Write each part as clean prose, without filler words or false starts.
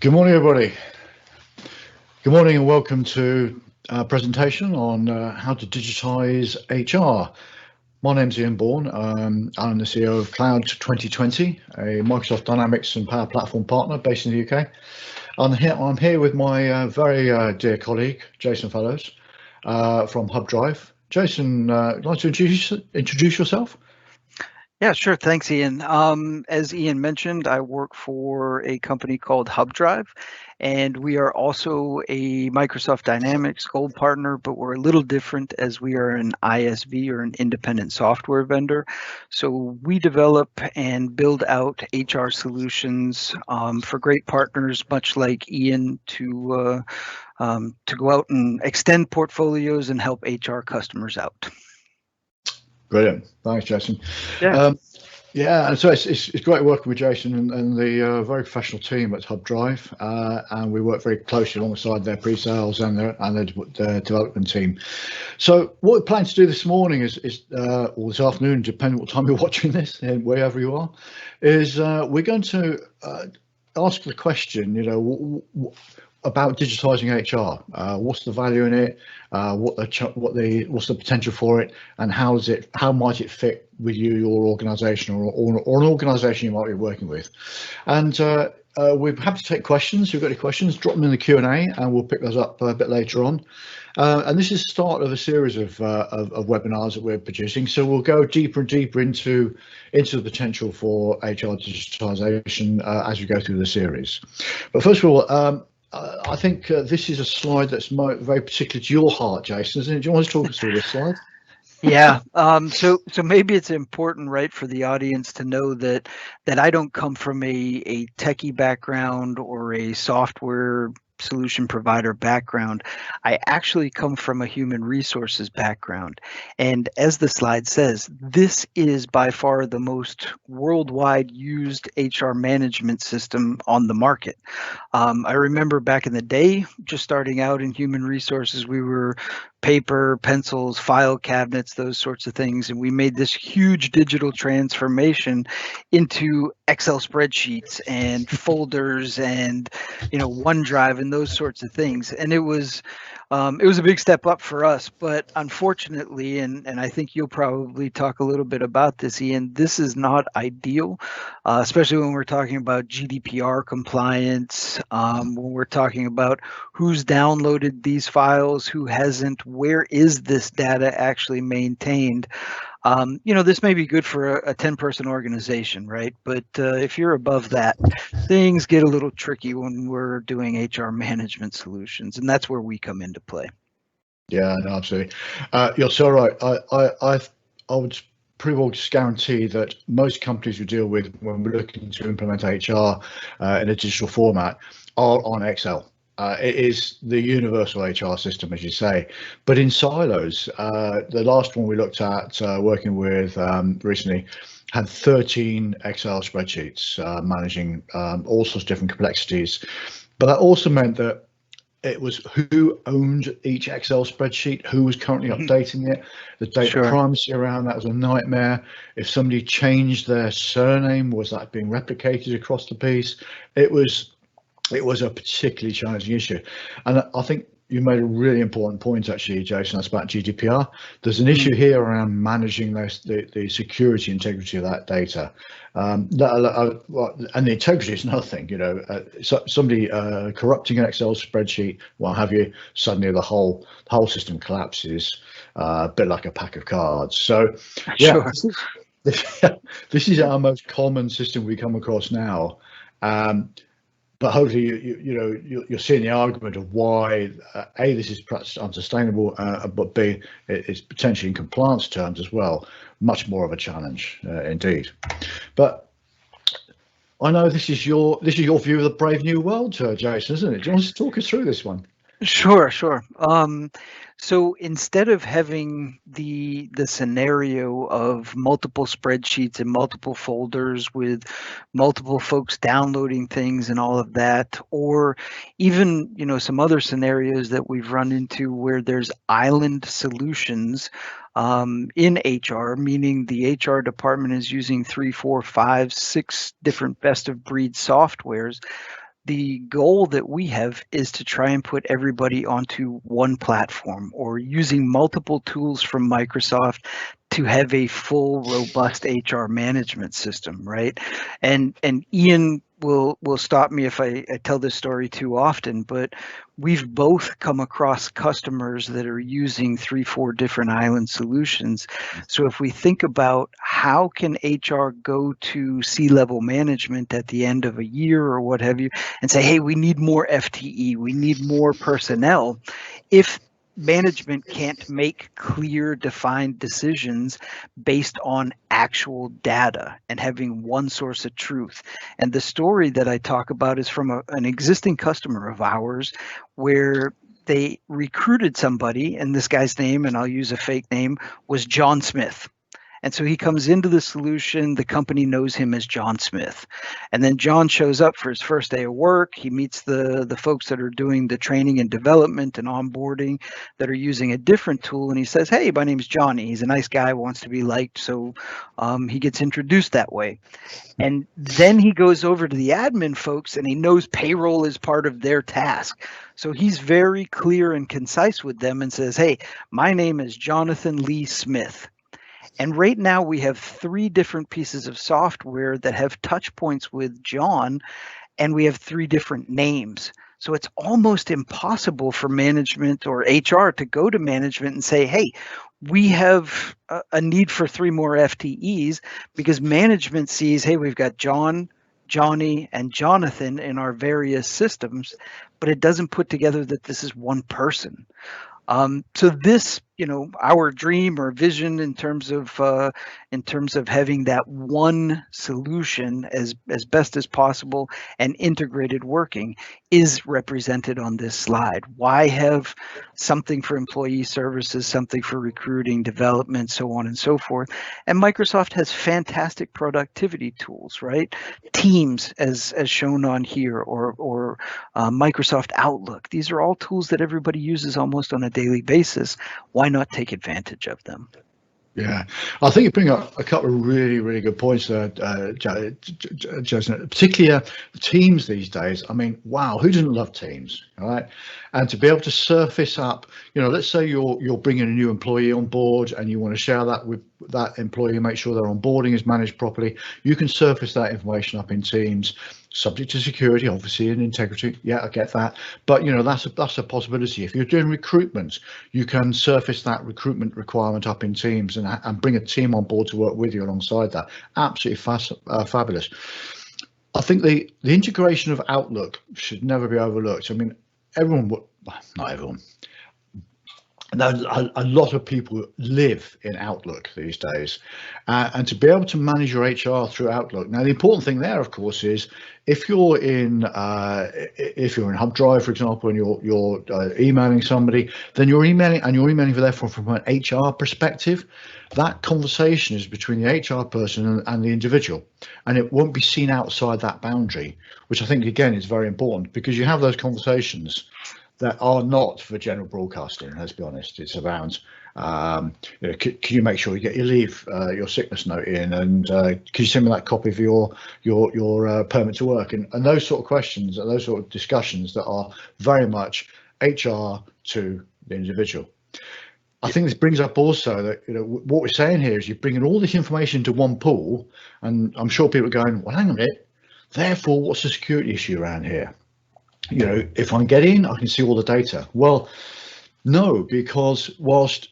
Good morning, everybody. Good morning and welcome to our presentation on how to digitize HR. My name's Ian Bourne. I'm the CEO of Cloud 2020, a Microsoft Dynamics and Power Platform partner based in the UK. I'm here with my very dear colleague, Jason Fellows from Hubdrive. Jason, would you like to introduce yourself? Yeah, sure. Thanks, Ian. As Ian mentioned, I work for a company called Hubdrive, and we are also a Microsoft Dynamics Gold partner, but we're a little different as we are an ISV or an independent software vendor. So we develop and build out HR solutions for great partners, much like Ian, to go out and extend portfolios and help HR customers out. Brilliant. Thanks, Jason. Yeah. And so it's great working with Jason and the very professional team at Hubdrive, and we work very closely alongside their pre-sales and their development team. So what we're planning to do this morning or this afternoon, depending what time you're watching this, wherever you are, is we're going to ask the question, about digitizing HR. What's the value in it? What's the potential for it, and how might it fit with your organisation or an organisation you might be working with? And we're happy to take questions. If you've got any questions, drop them in the Q&A, and we'll pick those up a bit later on. And this is the start of a series of webinars that we're producing. So we'll go deeper and deeper into the potential for HR digitization as we go through the series. But first of all, I think this is a slide that's very particular to your heart, Jason, isn't it? Do you want to talk us through this slide? Yeah. So maybe it's important, right, for the audience to know that I don't come from a techie background or a software solution provider background. I actually come from a human resources background. And as the slide says, this is by far the most worldwide used HR management system on the market. I remember back in the day, just starting out in human resources, we were paper, pencils, file cabinets, those sorts of things. And we made this huge digital transformation into Excel spreadsheets and folders and, OneDrive and those sorts of things. And it was a big step up for us, but unfortunately, and I think you'll probably talk a little bit about this, Ian, this is not ideal, especially when we're talking about GDPR compliance, when we're talking about who's downloaded these files, who hasn't, where is this data actually maintained. This may be good for a 10-person organization, right? But if you're above that, things get a little tricky when we're doing HR management solutions, and that's where we come into play. Yeah, no, absolutely. You're so right. I would pretty well just guarantee that most companies we deal with when we're looking to implement HR in a digital format are on Excel. It is the universal HR system, as you say, but in silos. The last one we looked at working with recently had 13 Excel spreadsheets managing all sorts of different complexities. But that also meant that it was who owned each Excel spreadsheet, who was currently updating it, the data privacy around that was a nightmare. If somebody changed their surname, was that being replicated across the piece? It was a particularly challenging issue. And I think you made a really important point, actually, Jason. That's about GDPR. There's an issue here around managing the security integrity of that data. And the integrity is another thing. Somebody corrupting an Excel spreadsheet, what have you, suddenly the whole system collapses, a bit like a pack of cards. So yeah, this is our most common system we come across now. But hopefully, you're seeing the argument of why A, this is perhaps unsustainable, but B, it's potentially in compliance terms as well, much more of a challenge indeed. But I know this is your view of the brave new world, Jason, isn't it? Do you want to talk us through this one? Sure. So instead of having the scenario of multiple spreadsheets and multiple folders with multiple folks downloading things and all of that, or even some other scenarios that we've run into where there's island solutions in HR, meaning the HR department is using 3, 4, 5, 6 different best of breed softwares. the goal that we have is to try and put everybody onto one platform, or using multiple tools from Microsoft to have a full, robust HR management system, right? And Ian will stop me if I tell this story too often, but we've both come across customers that are using 3-4 different island solutions. So if we think about how can HR go to C-level management at the end of a year or what have you, and say, hey, we need more FTE, we need more personnel, if management can't make clear, defined decisions based on actual data and having one source of truth. And the story that I talk about is from an existing customer of ours, where they recruited somebody, and this guy's name, and I'll use a fake name, was John Smith. And so he comes into the solution, the company knows him as John Smith. And then John shows up for his first day of work. He meets the folks that are doing the training and development and onboarding that are using a different tool. And he says, hey, my name's Johnny. He's a nice guy, wants to be liked. So he gets introduced that way. And then he goes over to the admin folks, and he knows payroll is part of their task. So he's very clear and concise with them and says, hey, my name is Jonathan Lee Smith. And right now we have 3 different pieces of software that have touch points with John, and we have 3 different names. So it's almost impossible for management or HR to go to management and say, hey, we have a need for 3 more FTEs, because management sees, hey, we've got John, Johnny, and Jonathan in our various systems, but it doesn't put together that this is one person. So this, our dream or vision in terms of having that one solution as best as possible and integrated working is represented on this slide. Why have something for employee services, something for recruiting, development, so on and so forth? And Microsoft has fantastic productivity tools, right? Teams, as shown on here, or Microsoft Outlook. These are all tools that everybody uses almost on a daily basis. Why not take advantage of them? Yeah, I think you bring up a couple of really, really good points there, Jason, particularly Teams these days. I mean, wow, who doesn't love Teams, all right? And to be able to surface up, let's say you're bringing a new employee on board and you want to share that with that employee, make sure their onboarding is managed properly. You can surface that information up in Teams, subject to security, obviously, and integrity. Yeah, I get that. But that's a possibility. If you're doing recruitment, you can surface that recruitment requirement up in Teams and bring a team on board to work with you alongside that. Absolutely fabulous. I think the integration of Outlook should never be overlooked. I mean, not everyone. A lot of people live in Outlook these days, and to be able to manage your HR through Outlook. Now, the important thing there, of course, is if you're in Hubdrive, for example, and you're emailing somebody, then you're emailing therefore from an HR perspective. That conversation is between the HR person and the individual, and it won't be seen outside that boundary, which I think again is very important, because you have those conversations that are not for general broadcasting. Let's be honest. It's around, can you make sure you get your leave, your sickness note in, and can you send me that copy of your permit to work, and those sort of questions and those sort of discussions that are very much HR to the individual. I think this brings up also that what we're saying here is you're bringing all this information into one pool, and I'm sure people are going, well, hang on a minute. Therefore, what's the security issue around here? If I get in, I can see all the data. Well, no, because whilst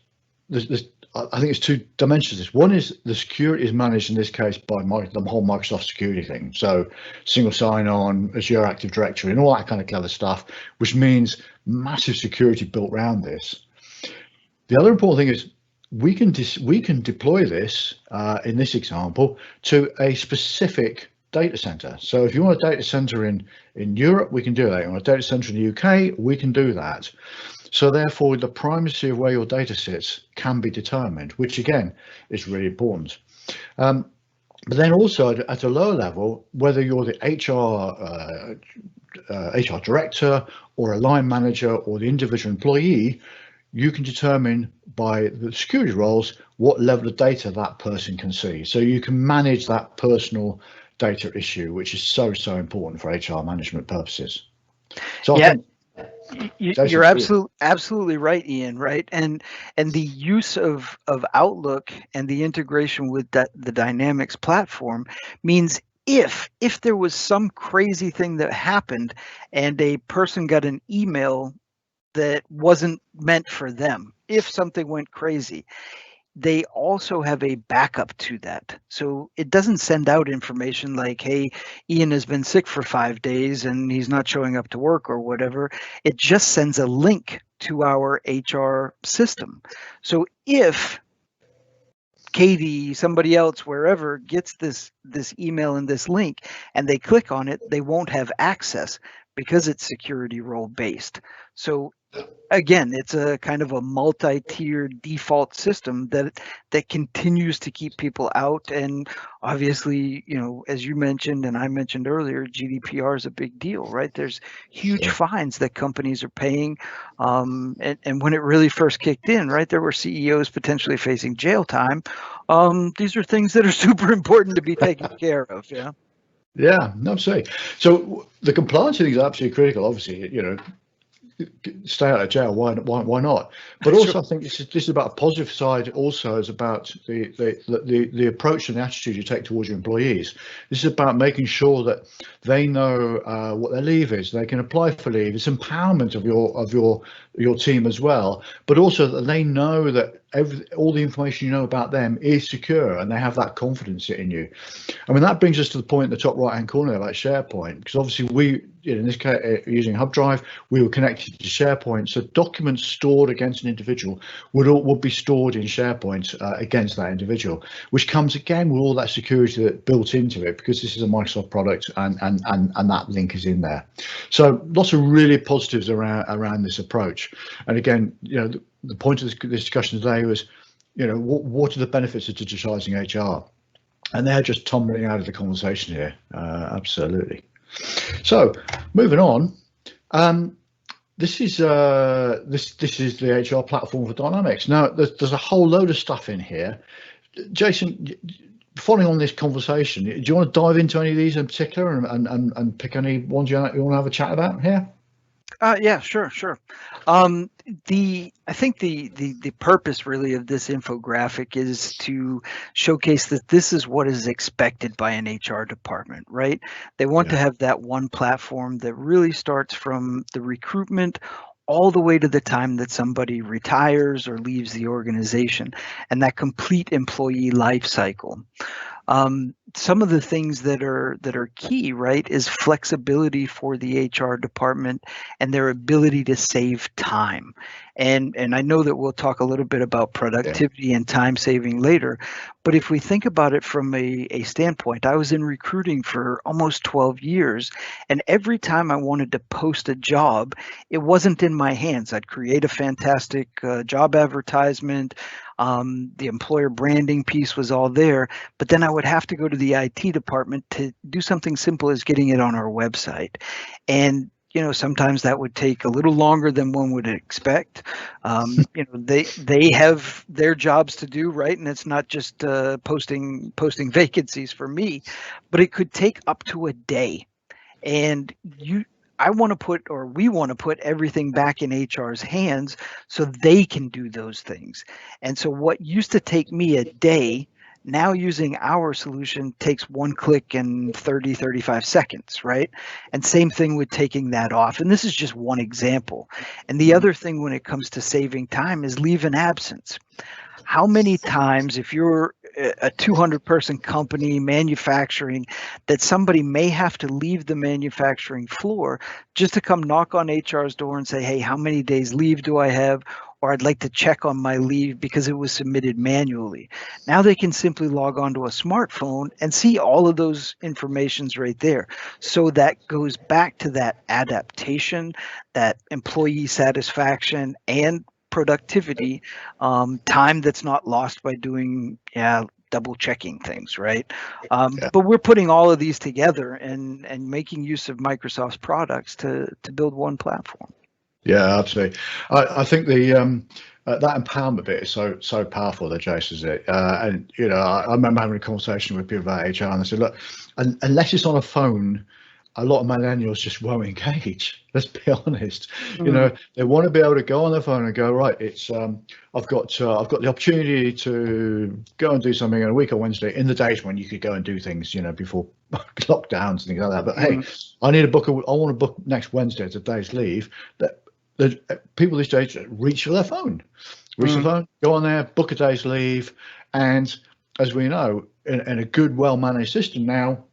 I think it's 2 dimensions. This one is the security is managed in this case by the whole Microsoft security thing. So single sign-on, Azure Active Directory, and all that kind of clever stuff, which means massive security built around this. The other important thing is we can deploy this in this example to a specific data center. So if you want a data center in Europe, we can do that. You want a data center in the UK, we can do that. So therefore, the primacy of where your data sits can be determined, which again is really important. But then also at a lower level, whether you're the HR director or a line manager or the individual employee, you can determine by the security roles what level of data that person can see. So you can manage that personal data issue, which is so important for HR management purposes. So Yeah. I think You're absolutely right, Ian. Right, and the use of Outlook and the integration with the Dynamics platform means if there was some crazy thing that happened and a person got an email that wasn't meant for them, if something went crazy, they also have a backup to that. So it doesn't send out information like, hey, Ian has been sick for 5 days and he's not showing up to work or whatever. It just sends a link to our HR system. So if Katie, somebody else, wherever, gets this email and this link and they click on it, they won't have access because it's security role based. So again, it's a kind of a multi-tiered default system that continues to keep people out. And obviously, as you mentioned and I mentioned earlier, GDPR is a big deal, right? There's huge fines that companies are paying. And when it really first kicked in, right, there were CEOs potentially facing jail time. These are things that are super important to be taken care of. Yeah. Yeah, absolutely. So the compliance thing is absolutely critical. Obviously, stay out of jail. Why not? But also, I think this is about a positive side. Also, is about the approach and the attitude you take towards your employees. This is about making sure that they know what their leave is. They can apply for leave. It's empowerment of your team as well. But also that they know that all the information you know about them is secure, and they have that confidence in you. I mean, that brings us to the point in the top right-hand corner about SharePoint, because obviously we, in this case, using Hubdrive, we were connected to SharePoint. So documents stored against an individual would be stored in SharePoint against that individual, which comes again with all that security that built into it, because this is a Microsoft product and that link is in there. So lots of really positives around this approach. And again, the point of this discussion today was, what are the benefits of digitizing HR? And they're just tumbling out of the conversation here. Absolutely. So moving on, this is the HR platform for Dynamics. Now there's a whole load of stuff in here. Jason, following on this conversation, do you want to dive into any of these in particular and pick any ones you want to have a chat about here? Yeah, sure. I think the purpose really of this infographic is to showcase that this is what is expected by an HR department, right? They want to have that one platform that really starts from the recruitment all the way to the time that somebody retires or leaves the organization, and that complete employee life cycle. Some of the things that are key, right, is flexibility for the HR department and their ability to save time. And I know that we'll talk a little bit about productivity and time saving later, but if we think about it from a standpoint, I was in recruiting for almost 12 years, and every time I wanted to post a job, it wasn't in my hands. I'd create a fantastic job advertisement. The employer branding piece was all there, but then I would have to go to the IT department to do something simple as getting it on our website. And sometimes that would take a little longer than one would expect. They have their jobs to do, right? And it's not just posting vacancies for me, but it could take up to a day. And we want to put everything back in HR's hands so they can do those things. And so what used to take me a day, now using our solution takes one click and 35 seconds, right? And same thing with taking that off. And this is just one example. And the other thing when it comes to saving time is leave an absence. How many times, if you're a 200-person company manufacturing, that somebody may have to leave the manufacturing floor just to come knock on HR's door and say, hey, how many days leave do I have? Or I'd like to check on my leave because it was submitted manually. Now they can simply log onto a smartphone and see all of those informations right there. So that goes back to that adaptation, that employee satisfaction, and productivity, time that's not lost by doing double checking things, right? But we're putting all of these together and making use of Microsoft's products to build one platform. Yeah, absolutely. I think the that empowerment bit is so powerful there, Jason, is it? And I remember having a conversation with people about HR, and I said, look, unless it's on a phone, a lot of millennials just won't engage. Let's be honest. They want to be able to go on their phone and go, right, it's I've got the opportunity to go and do something on a week on Wednesday, in the days when you could go and do things, before lockdowns and things like that. But hey, I want to book next Wednesday as a day's leave. That people these days reach for their phone, go on there, book a day's leave, and as we know, in a good, well-managed system now,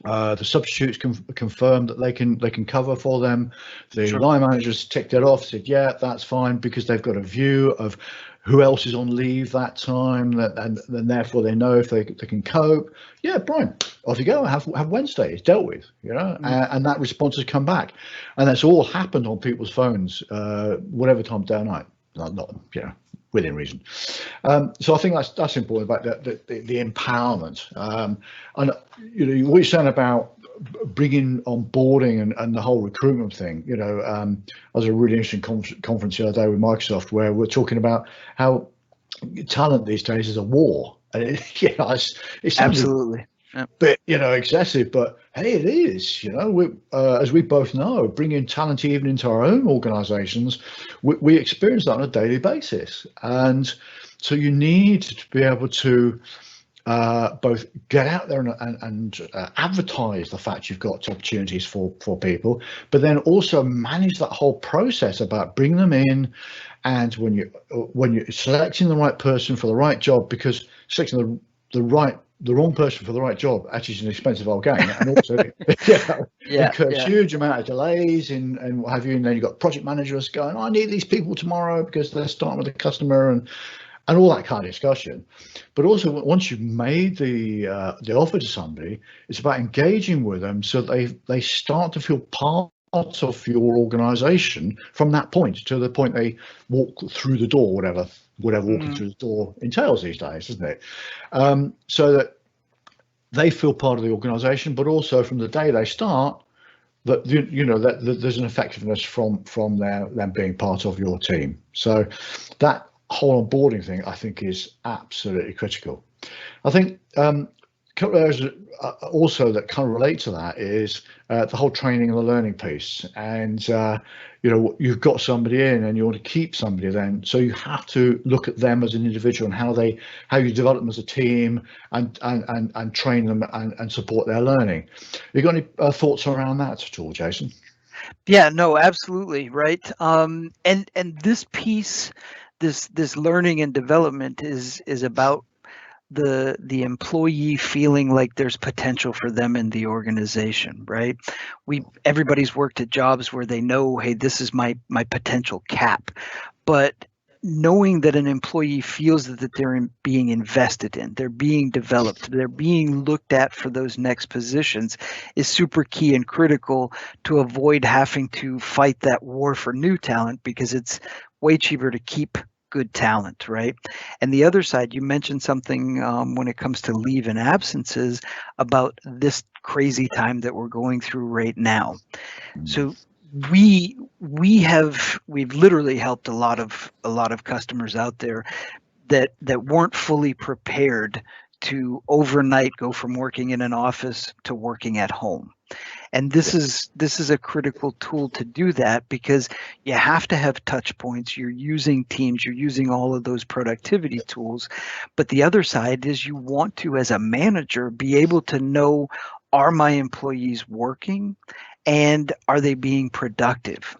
the substitutes confirm that they can cover for them. The line managers ticked it off, said, yeah, that's fine, because they've got a view of who else is on leave that time, and then therefore they know if they can cope. Yeah, Brian, off you go. Have Wednesday. It's dealt with, and that response has come back, and that's all happened on people's phones, whatever time of day or night. Not within reason. So I think that's important about the empowerment. And what you're saying about bringing onboarding and the whole recruitment thing. I was at a really interesting conference the other day with Microsoft, where we're talking about how talent these days is a war. And it's absolutely a bit excessive, but hey, it is. As we both know, bringing talent even into our own organizations, we experience that on a daily basis. And so you need to be able to both get out there and advertise the fact you've got opportunities for people, but then also manage that whole process about bringing them in. And when you're selecting the right person for the right job, because selecting the wrong person for the right job actually is an expensive old game, and also incurs huge amount of delays and what have you. And then you've got project managers going, I need these people tomorrow because they're starting with a customer, and all that kind of discussion. But also, once you've made the offer to somebody, it's about engaging with them so they start to feel part of your organization from that point to the point they walk through the door, whatever walking through the door entails these days, isn't it? So that they feel part of the organization, but also from the day they start, that that there's an effectiveness from them being part of your team. So that whole onboarding thing, I think, is absolutely critical. I think a couple of areas also that kind of relate to that is the whole training and the learning piece. And you've got somebody in and you want to keep somebody then, so you have to look at them as an individual and how you develop them as a team and train them and support their learning. You got any thoughts around that at all, Jason? Yeah, no, absolutely, right. And this piece, this learning and development is about the employee feeling like there's potential for them in the organization, right? Everybody's worked at jobs where they know, hey, this is my potential cap, but knowing that an employee feels that they're being invested in, they're being developed, they're being looked at for those next positions is super key and critical to avoid having to fight that war for new talent, because it's way cheaper to keep good talent, right? And the other side, you mentioned something when it comes to leave and absences about this crazy time that we're going through right now. So we've literally helped a lot of customers out there that weren't fully prepared to overnight go from working in an office to working at home. And this is a critical tool to do that, because you have to have touch points. You're using Teams, you're using all of those productivity tools. But the other side is you want to, as a manager, be able to know, are my employees working? And are they being productive?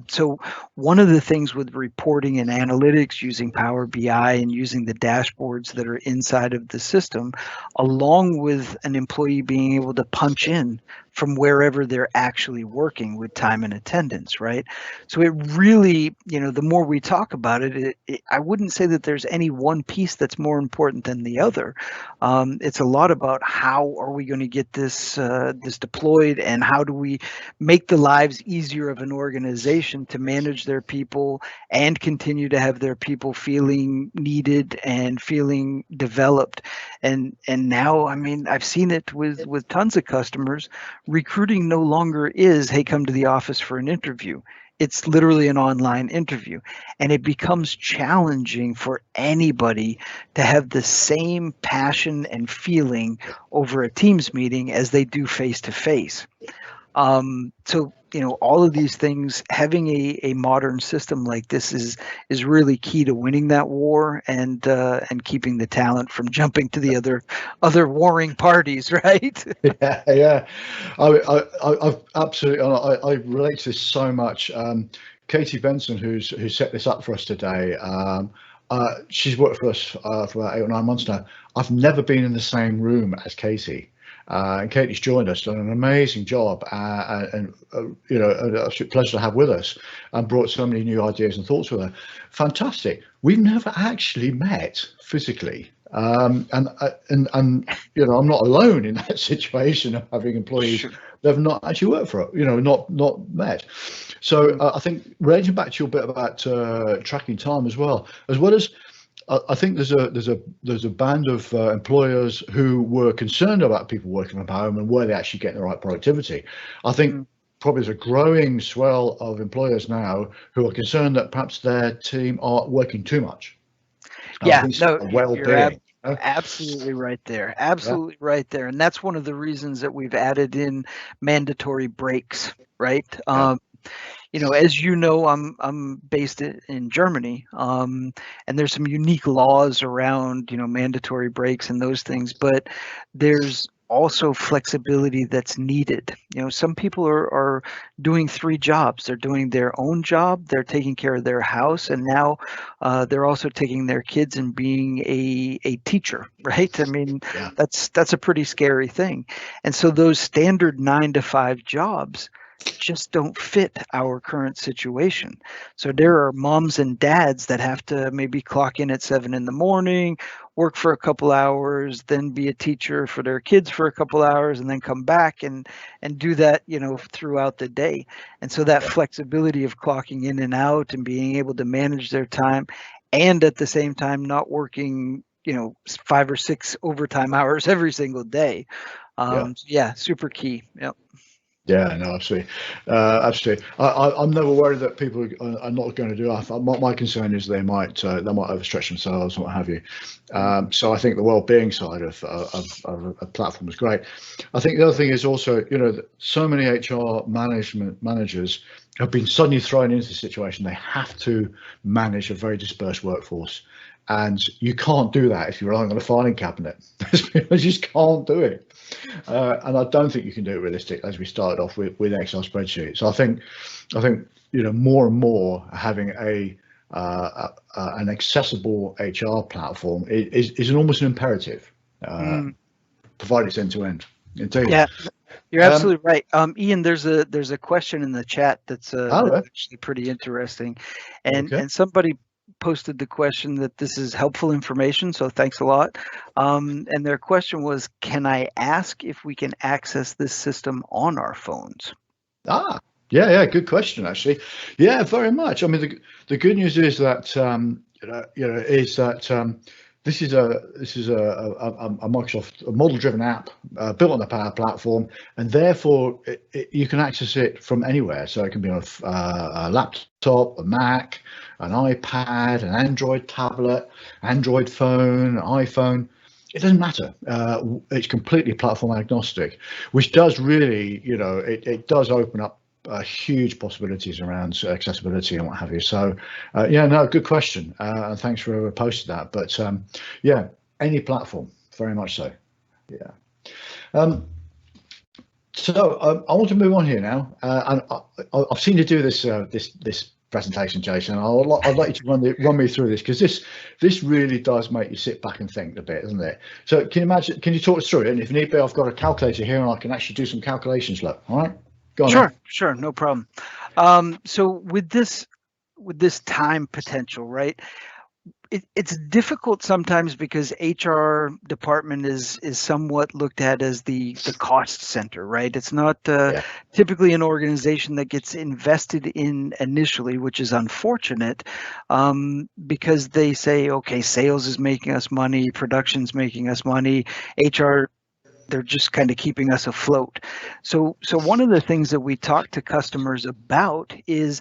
So one of the things with reporting and analytics, using Power BI and using the dashboards that are inside of the system, along with an employee being able to punch in from wherever they're actually working with time and attendance, right? So it really, the more we talk about it, I wouldn't say that there's any one piece that's more important than the other. It's a lot about how are we going to get this deployed, and how do we make the lives easier of an organization to manage their people and continue to have their people feeling needed and feeling developed. And now, I mean, I've seen it with tons of customers. Recruiting no longer is, hey, come to the office for an interview. it's literally an online interview, and it becomes challenging for anybody to have the same passion and feeling over a Teams meeting as they do face to face. So, all of these things, having a modern system like this is really key to winning that war and keeping the talent from jumping to the other warring parties, right? Yeah. I've absolutely, I relate to this so much. Katie Benson, who set this up for us today, she's worked for us for about 8 or 9 months now. I've never been in the same room as Katie. And Katie's joined us, done an amazing job, and an absolute pleasure to have with us, and brought so many new ideas and thoughts with her. Fantastic. We've never actually met physically, and I'm not alone in that situation of having employees Sure. that have not actually worked for it, not met. So I think relating back to your bit about tracking time as well as I think there's a band of employers who were concerned about people working from home and were they actually getting the right productivity. I think probably there's a growing swell of employers now who are concerned that perhaps their team are working too much. Yeah, no, Well-being. absolutely right there. Absolutely right there. And that's one of the reasons that we've added in mandatory breaks, right? As you know, I'm based in Germany, and there's some unique laws around, mandatory breaks and those things, but there's also flexibility that's needed. Some people are doing 3 jobs. They're doing their own job, they're taking care of their house, and now they're also taking their kids and being a teacher, right? I mean, that's a pretty scary thing. And so those standard 9 to 5 jobs just don't fit our current situation. So there are moms and dads that have to maybe clock in at 7 in the morning, work for a couple hours, then be a teacher for their kids for a couple hours, and then come back and do that, throughout the day. And so that flexibility of clocking in and out and being able to manage their time, and at the same time not working 5 or 6 overtime hours every single day. Super key. Yep. Yeah, no, absolutely, absolutely. I'm never worried that people are not going to do it. My concern is they might overstretch themselves and what have you. So I think the well-being side of a platform is great. I think the other thing is also, so many HR managers have been suddenly thrown into the situation. They have to manage a very dispersed workforce. And you can't do that if you're relying on a filing cabinet. You just can't do it. And I don't think you can do it realistic as we started off with Excel spreadsheets. So I think more and more having an accessible HR platform is almost an imperative, provided it's end to end. Indeed. Yeah, you're absolutely right. Ian, there's a question in the chat that's actually pretty interesting, and somebody posted the question that this is helpful information, so thanks a lot. And their question was, can I ask if we can access this system on our phones? Yeah, good question, actually. Yeah, very much. I mean, the good news is that this is a Microsoft model-driven app built on the Power Platform, and therefore you can access it from anywhere. So it can be on a laptop, a Mac, an iPad, an Android tablet, Android phone, iPhone. It doesn't matter. It's completely platform agnostic, which does really, it does open up huge possibilities around accessibility and what have you. So good question, and thanks for posting that. But any platform, very much so. So I want to move on here now, and I've seen you do this presentation, Jason. I'd like you to run me through this, because this really does make you sit back and think a bit, doesn't it? So can you talk us through it? And if need be, I've got a calculator here and I can actually do some calculations. Look, all right. Sure, no problem. So with this time potential, right? It's difficult sometimes because HR department is somewhat looked at as the cost center, right? It's not typically an organization that gets invested in initially, which is unfortunate, because they say, okay, sales is making us money, production's making us money, HR they're just kind of keeping us afloat. So one of the things that we talk to customers about is,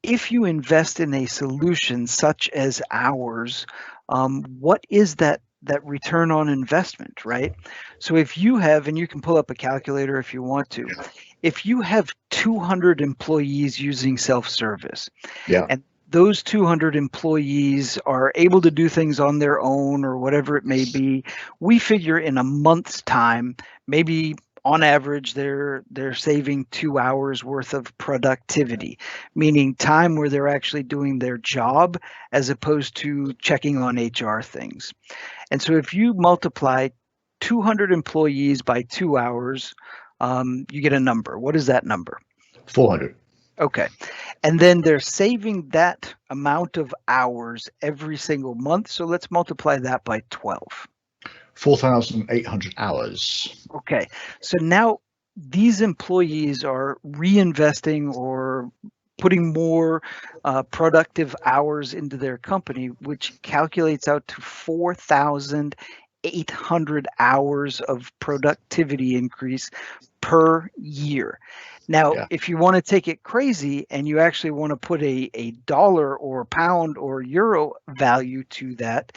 if you invest in a solution such as ours, what is that return on investment, right? So if you have, and you can pull up a calculator if you want to, if you have 200 employees using self-service, Yeah. and those 200 employees are able to do things on their own or whatever it may be, we figure in a month's time, maybe on average, they're saving 2 hours worth of productivity, meaning time where they're actually doing their job as opposed to checking on HR things. And so if you multiply 200 employees by 2 hours, you get a number. What is that number? 400. Okay. And then they're saving that amount of hours every single month. So let's multiply that by 12. 4,800 hours. Okay. So now these employees are reinvesting or putting more productive hours into their company, which calculates out to 4,800 hours of productivity increase per year. Now, if you want to take it crazy and you actually want to put a dollar or pound or euro value to that,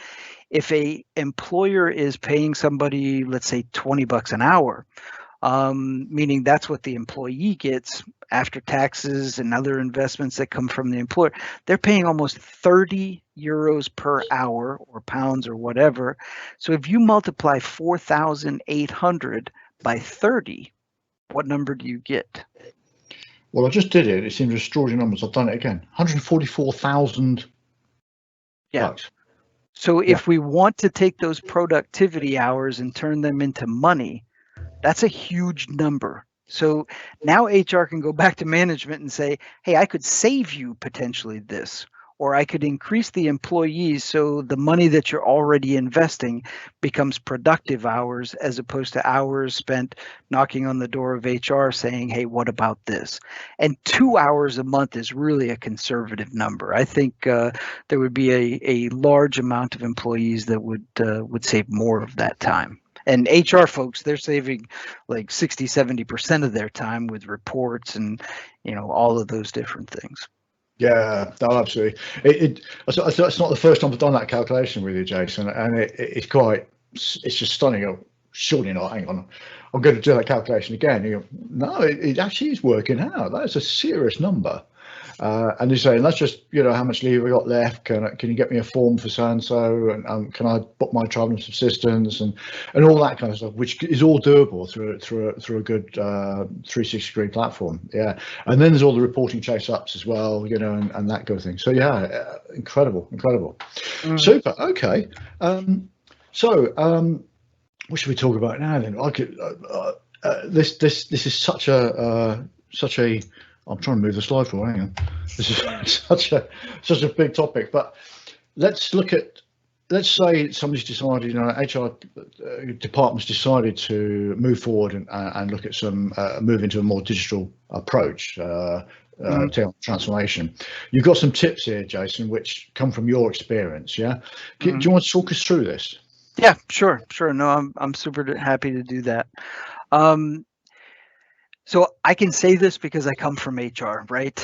if a employer is paying somebody, let's say $20 an hour, meaning that's what the employee gets after taxes and other investments that come from the employer, they're paying almost 30 euros per hour, or pounds or whatever. So if you multiply 4,800 by 30, what number do you get? Well, I just did it. It seems extraordinary numbers. I've done it again. 144,000 bucks. So if we want to take those productivity hours and turn them into money, that's a huge number. So now HR can go back to management and say, hey, I could save you potentially this, or I could increase the employees so the money that you're already investing becomes productive hours, as opposed to hours spent knocking on the door of HR saying, hey, what about this? And 2 hours a month is really a conservative number. I think there would be a large amount of employees that would save more of that time. And HR folks, they're saving like 60, 70% of their time with reports and, all of those different things. Yeah, no, absolutely. It's not the first time I've done that calculation with you, Jason, and it's just stunning. Oh, surely not. Hang on, I'm going to do that calculation again. You go, no, it actually is working out. That's a serious number. And you're saying, that's just, how much leave we got left. Can you get me a form for so and so, and can I book my travel and subsistence and all that kind of stuff, which is all doable through a good 360-degree platform. Yeah, and then there's all the reporting chase ups as well, and that kind of thing. So yeah, incredible. Super. Okay. What should we talk about now then? I could. This is such a I'm trying to move the slide forward. Hang on. This is such a big topic, but let's say somebody's decided, HR department's decided to move forward and look at move into a more digital approach, transformation. You've got some tips here, Jason, which come from your experience. Yeah. Do you want to talk us through this? Yeah, sure. No, I'm super happy to do that. So I can say this because I come from HR, right?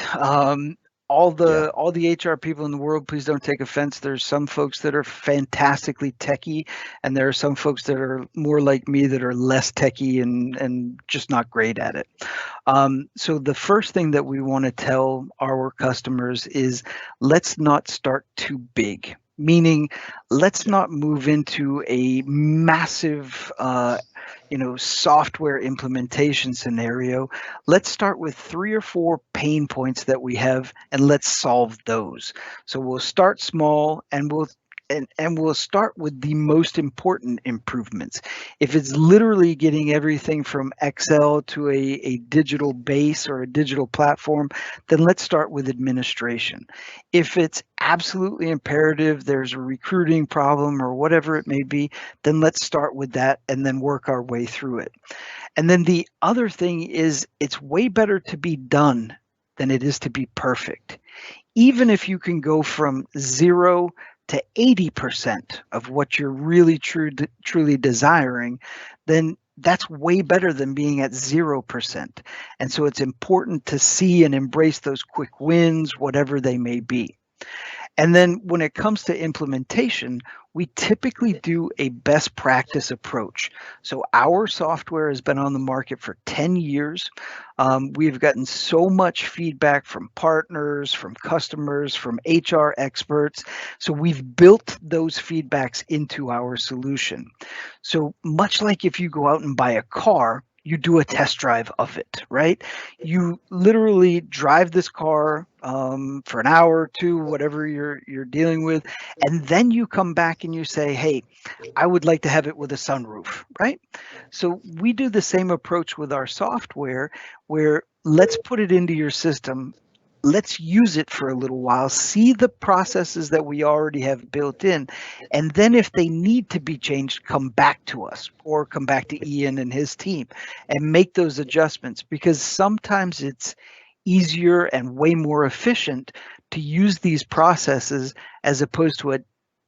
All the HR people in the world, please don't take offense. There's some folks that are fantastically techie, and there are some folks that are more like me that are less techie and just not great at it. So the first thing that we want to tell our customers is, let's not start too big. Meaning, let's not move into a massive software implementation scenario. Let's start with 3 or 4 pain points that we have, and let's solve those. So we'll start small, and we'll start with the most important improvements. If it's literally getting everything from Excel to a digital base or a digital platform, then let's start with administration. If it's absolutely imperative, there's a recruiting problem or whatever it may be, then let's start with that and then work our way through it. And then the other thing is, it's way better to be done than it is to be perfect. Even if you can go from 0 to 80% of what you're really truly desiring, then that's way better than being at 0%. And so it's important to see and embrace those quick wins, whatever they may be. And then when it comes to implementation, we typically do a best practice approach. So our software has been on the market for 10 years. We've gotten so much feedback from partners, from customers, from HR experts. So we've built those feedbacks into our solution. So much like if you go out and buy a car, you do a test drive of it, right? You literally drive this car for an hour or two, whatever you're dealing with, and then you come back and you say, hey, I would like to have it with a sunroof, right? So we do the same approach with our software, where let's put it into your system. Let's use it for a little while, see the processes that we already have built in, and then if they need to be changed, come back to us or come back to Ian and his team and make those adjustments, because sometimes it's easier and way more efficient to use these processes as opposed to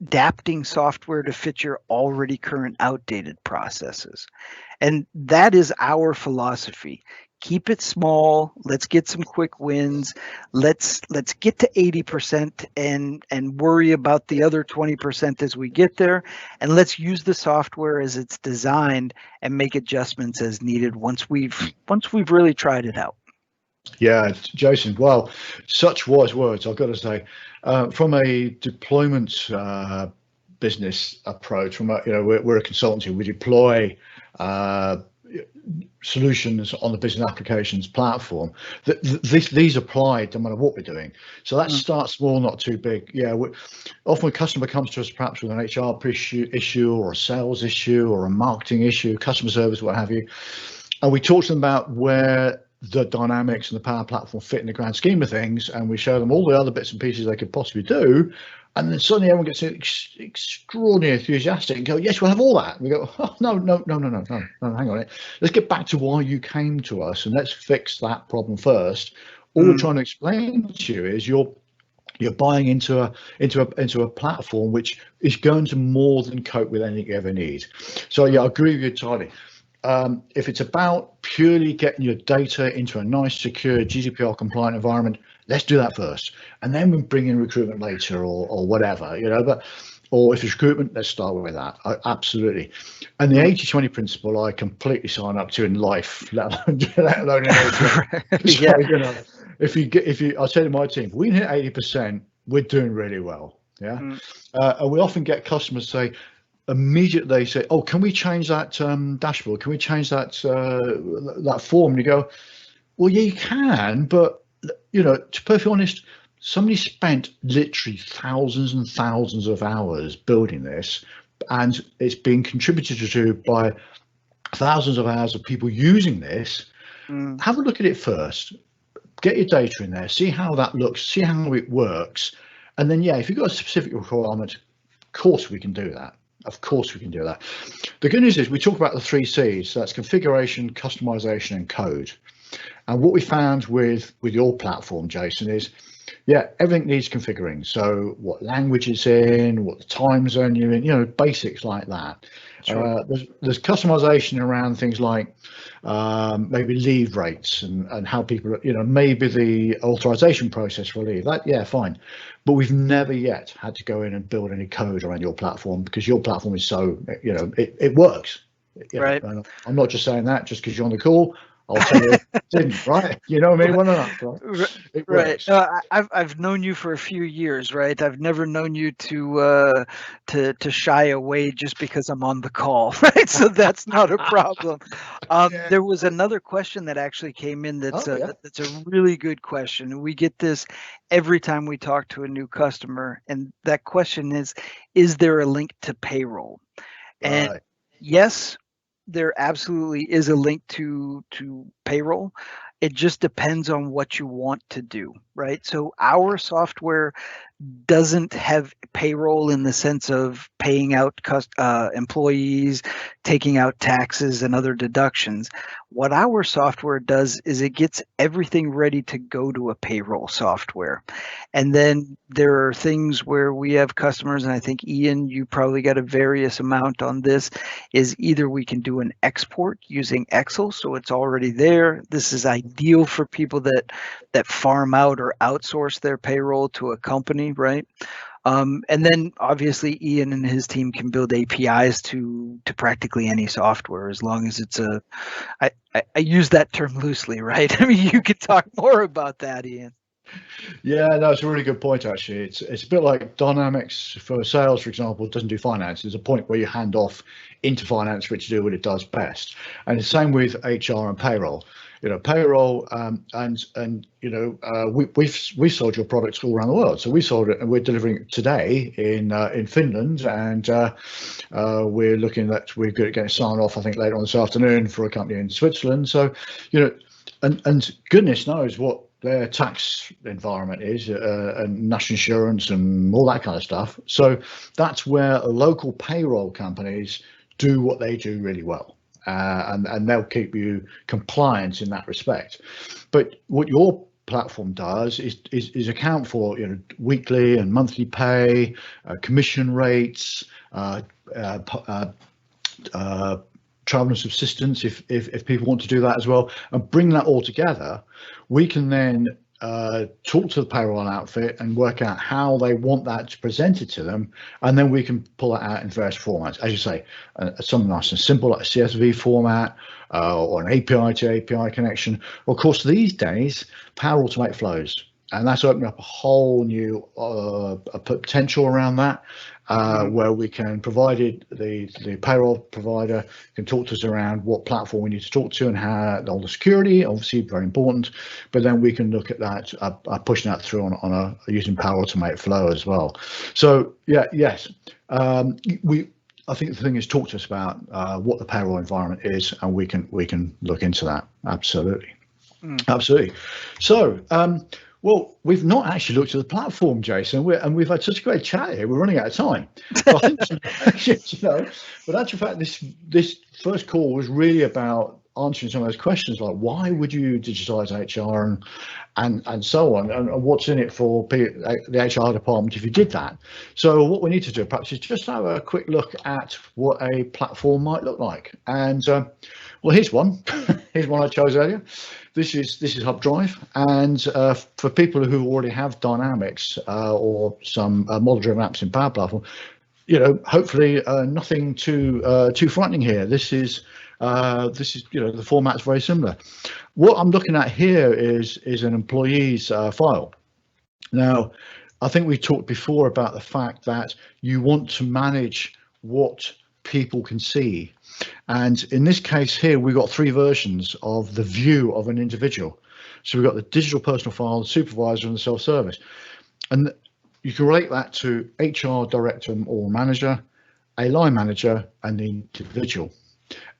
adapting software to fit your already current outdated processes. And that is our philosophy. Keep it small. Let's get some quick wins. Let's get to 80% and worry about the other 20% as we get there. And let's use the software as it's designed and make adjustments as needed once we've really tried it out. Yeah, Jason, well, such wise words, I've got to say. From a deployment business approach, from we're a consultancy, we deploy solutions on the business applications platform. These apply no matter what we're doing. So that starts small, not too big. Yeah, often a customer comes to us perhaps with an HR issue or a sales issue or a marketing issue, customer service, what have you, and we talk to them about where the dynamics and the Power Platform fit in the grand scheme of things, and we show them all the other bits and pieces they could possibly do, and then suddenly everyone gets extraordinarily enthusiastic and go, yes, we'll have all that. And we go, oh, no, hang on, let's get back to why you came to us and let's fix that problem first. All we're trying to explain to you is you're buying into a platform which is going to more than cope with anything you ever need. So yeah, I agree with you entirely. If it's about purely getting your data into a nice, secure, GDPR compliant environment, let's do that first, and then we bring in recruitment later or whatever, or if it's recruitment, let's start with that. Absolutely. And the 80-20 principle, I completely sign up to in life, let alone in HR. So, if you, I say to my team, if we hit 80%, we're doing really well. Yeah. And we often get customers say, immediately they say, oh, can we change that dashboard? Can we change that that form? And you go, well, yeah, you can, but to be perfectly honest, somebody spent literally thousands and thousands of hours building this, and it's being contributed to by thousands of hours of people using this. Have a look at it first, get your data in there, see how that looks, see how it works, and then, yeah, if you've got a specific requirement, of course we can do that. Of course we can do that. The good news is we talk about the 3 C's. So that's configuration, customization, and code. And what we found with your platform, Jason, is, yeah, everything needs configuring. So what language it's in, what the time zone you're in, basics like that. Sure. There's customization around things like maybe leave rates and how people, maybe the authorization process for leave. That, yeah, fine. But we've never yet had to go in and build any code around your platform, because your platform is so, it works. Right. I'm not just saying that just because you're on the call. I'll tell you, it didn't, right? You know what I mean? Well, no, right. I've known you for a few years, right? I've never known you to shy away just because I'm on the call, right? So that's not a problem. There was another question that actually came in that's that's a really good question, and we get this every time we talk to a new customer. And that question is there a link to payroll? And yes, there absolutely is a link to payroll. It just depends on what you want to do, right? So our software doesn't have payroll in the sense of paying out employees, taking out taxes and other deductions. What our software does is it gets everything ready to go to a payroll software. And then there are things where we have customers, and I think, Ian, you probably got a various amount on this, is either we can do an export using Excel, so it's already there. This is ideal for people that farm out or outsource their payroll to a company, right? And then obviously Ian and his team can build APIs to practically any software, as long as it's I use that term loosely, right? I mean, you could talk more about that, Ian. Yeah, no, it's a really good point, actually. It's a bit like Dynamics for sales, for example, doesn't do finance. There's a point where you hand off into finance for it to do what it does best. And the same with HR and payroll. Payroll and we've sold your products all around the world. So we sold it, and we're delivering it today in Finland, and we're looking at we're going to get signed off, I think, later on this afternoon for a company in Switzerland. So and goodness knows what their tax environment is, and national insurance and all that kind of stuff. So that's where local payroll companies do what they do really well. And they'll keep you compliant in that respect. But what your platform does is account for weekly and monthly pay, commission rates, travel and subsistence if people want to do that as well, and bring that all together. We can then talk to the payroll outfit and work out how they want that presented to them, and then we can pull that out in various formats. As you say, something nice and simple like a CSV format, or an API to API connection. Of course, these days, Power Automate flows, and that's opening up a whole new potential around that, where we can, provided the payroll provider can talk to us around what platform we need to talk to and how all the security, obviously very important, but then we can look at that, pushing that through on using Power Automate flow as well. So yes, I think the thing is, talk to us about what the payroll environment is, and we can look into that. Absolutely. Absolutely. So well, we've not actually looked at the platform, Jason, and we've had such a great chat here. We're running out of time. But I think, but actual fact, this first call was really about answering some of those questions, like why would you digitize HR and so on, and what's in it for the HR department if you did that. So what we need to do perhaps is just have a quick look at what a platform might look like. And well, here's one. Here's one I chose earlier. This is Hubdrive, and for people who already have Dynamics or some model-driven apps in Power Platform, hopefully nothing too frightening here. This is the format's very similar. What I'm looking at here is an employee's file. Now, I think we talked before about the fact that you want to manage what people can see. And in this case here, we've got three versions of the view of an individual. So we've got the digital personal file, the supervisor, and the self-service. And you can relate that to HR director or manager, a line manager, and the individual.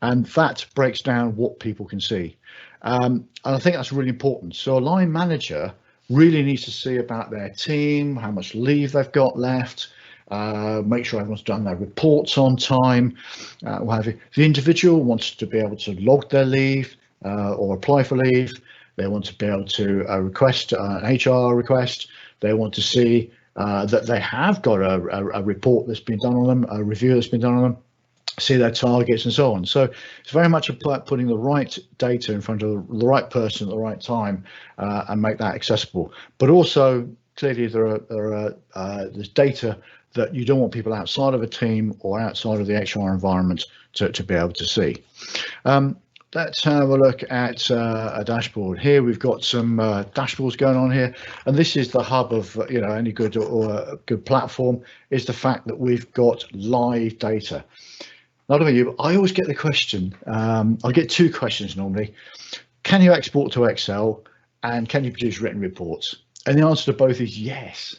And that breaks down what people can see. And I think that's really important. So a line manager really needs to see about their team, how much leave they've got left, make sure everyone's done their reports on time, what have you. The individual wants to be able to log their leave or apply for leave. They want to be able to request an HR request. They want to see that they have got a report that's been done on them, a review that's been done on them, see their targets and so on. So it's very much about putting the right data in front of the right person at the right time and make that accessible. But also, clearly, there's data that you don't want people outside of a team or outside of the HR environment to be able to see. Let's have a look at a dashboard. Here we've got some dashboards going on here, and this is the hub of any good or good platform, is the fact that we've got live data. Not about you, but I always get the question, I get two questions normally. Can you export to Excel, and can you produce written reports? And the answer to both is yes.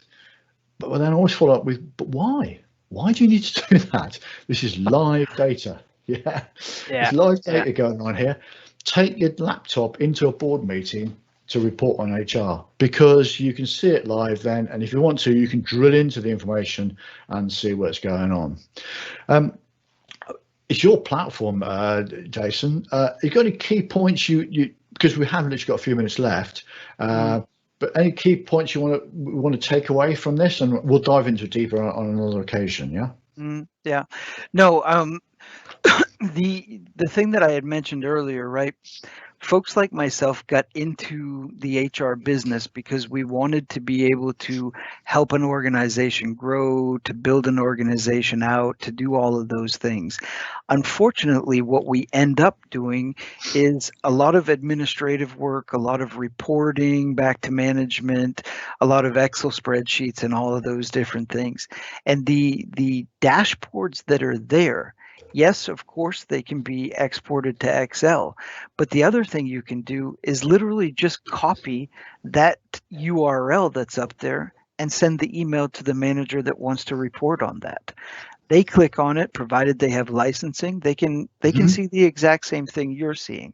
But then I always follow up with, but why? Why do you need to do that? This is live data. Yeah. There's live data going on here. Take your laptop into a board meeting, to report on HR, because you can see it live then, and if you want to, you can drill into the information and see what's going on. It's your platform, Jason. You got any key points you because we haven't literally got a few minutes left, but any key points you want to take away from this, and we'll dive into it deeper on another occasion. Yeah. Yeah. No. The thing that I had mentioned earlier, right? Folks like myself got into the HR business because we wanted to be able to help an organization grow, to build an organization out, to do all of those things. Unfortunately, what we end up doing is a lot of administrative work, a lot of reporting back to management, a lot of Excel spreadsheets and all of those different things. And the dashboards that are there, yes, of course, they can be exported to Excel, but the other thing you can do is literally just copy that URL that's up there and send the email to the manager that wants to report on that. They click on it, provided they have licensing, they can see the exact same thing you're seeing.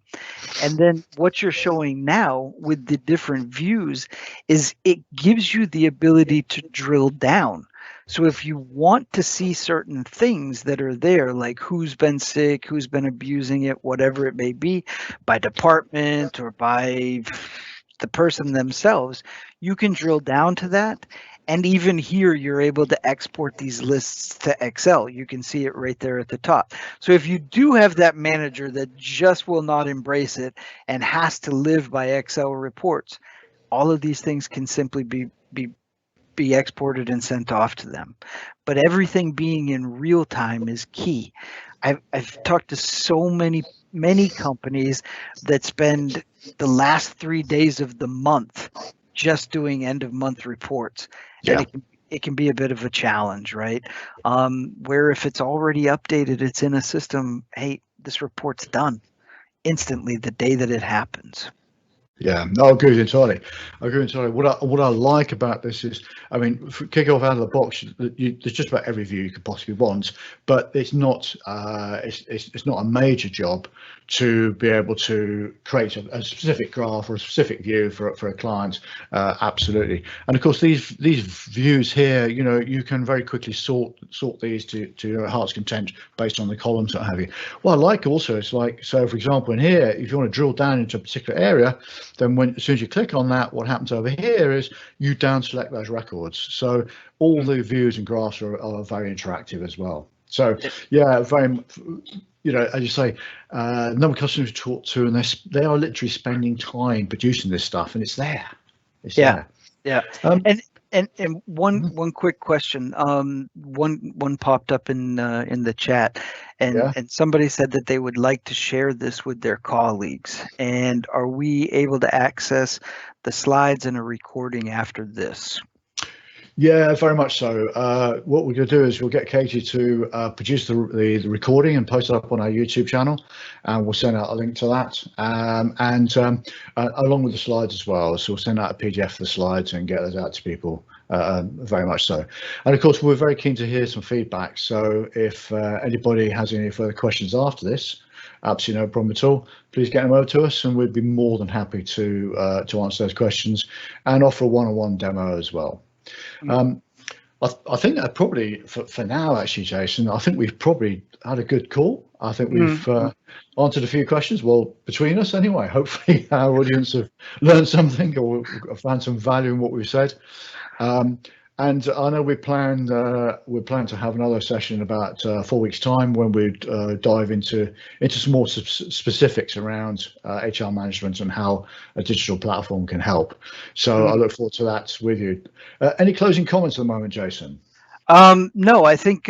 And then what you're showing now with the different views is it gives you the ability to drill down. So if you want to see certain things that are there, like who's been sick, who's been abusing it, whatever it may be, by department or by the person themselves, you can drill down to that. And even here, you're able to export these lists to Excel. You can see it right there at the top. So if you do have that manager that just will not embrace it and has to live by Excel reports, all of these things can simply be exported and sent off to them. But everything being in real time is key. I've talked to so many companies that spend the last 3 days of the month just doing end of month reports. Yeah. And it can be a bit of a challenge, right? Where if it's already updated, it's in a system, hey, this report's done instantly the day that it happens. Yeah, no, I agree entirely. What I like about this is, I mean, kick off out of the box, there's just about every view you could possibly want, but it's not it's not a major job to be able to create a specific graph or a specific view for a client. Absolutely, and of course these views here, you know, you can very quickly sort these to your heart's content based on the columns that have you. What I like also is, like, so for example in here, if you want to drill down into a particular area, then as soon as you click on that, what happens over here is you down select those records. So all the views and graphs are very interactive as well. So yeah, very, you know, as you say, number of customers we talk to, and they are literally spending time producing this stuff, and it's there. It's there. Yeah. And one quick question. One popped up in the chat, and somebody said that they would like to share this with their colleagues. And are we able to access the slides and a recording after this? Yeah, very much so. What we're going to do is we'll get Katie to produce the recording and post it up on our YouTube channel, and we'll send out a link to that, along with the slides as well. So we'll send out a PDF of the slides and get those out to people. Very much so. And of course, we're very keen to hear some feedback. So if anybody has any further questions after this, absolutely no problem at all, please get them over to us, and we'd be more than happy to answer those questions and offer a one-on-one demo as well. I think that probably for now, actually, Jason, I think we've probably had a good call. I think we've answered a few questions, well, between us anyway. Hopefully our audience have learned something or found some value in what we've said. And I know we plan to have another session in about 4 weeks' time, when we dive into some more specifics around HR management and how a digital platform can help. So I look forward to that with you. Any closing comments at the moment, Jason? No, I think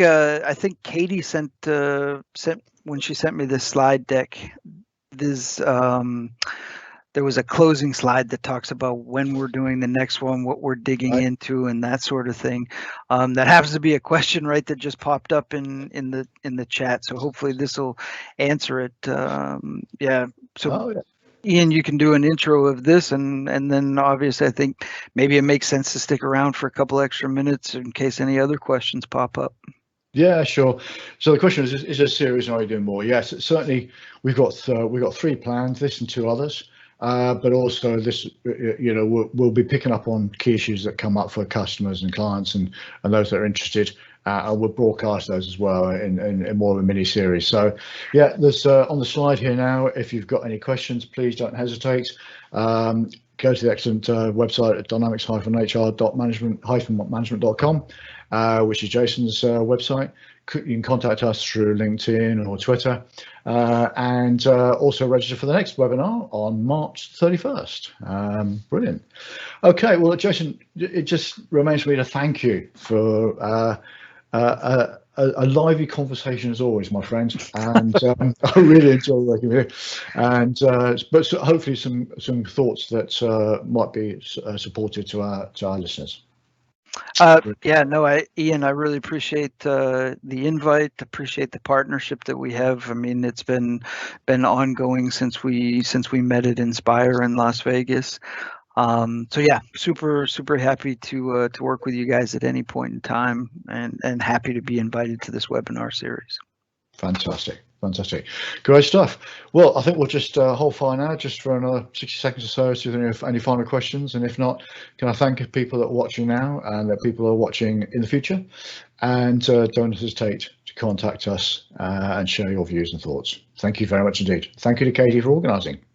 Katie sent when she sent me this slide deck. There was a closing slide that talks about when we're doing the next one, what we're digging into, and that sort of thing. That happens to be a question, right, that just popped up in the chat. So hopefully this will answer it. Yeah. So Ian, you can do an intro of this, and then obviously I think maybe it makes sense to stick around for a couple extra minutes in case any other questions pop up. Yeah, sure. So the question is there a series, or are you doing more? Yes, certainly we've got 3 planned, this and 2 others. but also this, we'll be picking up on key issues that come up for customers and clients and those that are interested. And we'll broadcast those as well in more of a mini series. So yeah, there's on the slide here now. If you've got any questions, please don't hesitate. Go to the excellent website at dynamics-hr.management-management.com, which is Jason's website. You can contact us through LinkedIn or Twitter, and also register for the next webinar on March 31st. Brilliant. Okay, well, Jason, it just remains for me to thank you for a lively conversation as always, my friend, and I really enjoy working with you. And but hopefully some thoughts that might be supportive to our listeners. Yeah, no, Ian, I really appreciate the invite. Appreciate the partnership that we have. I mean, it's been ongoing since we met at Inspire in Las Vegas. So yeah, super happy to work with you guys at any point in time, and happy to be invited to this webinar series. Fantastic, great stuff. Well, I think we'll just hold fire now, just for another 60 seconds or so, see if there are any final questions, and if not, can I thank people that are watching now and that people are watching in the future, and don't hesitate to contact us and share your views and thoughts. Thank you very much indeed. Thank you to Katie for organising.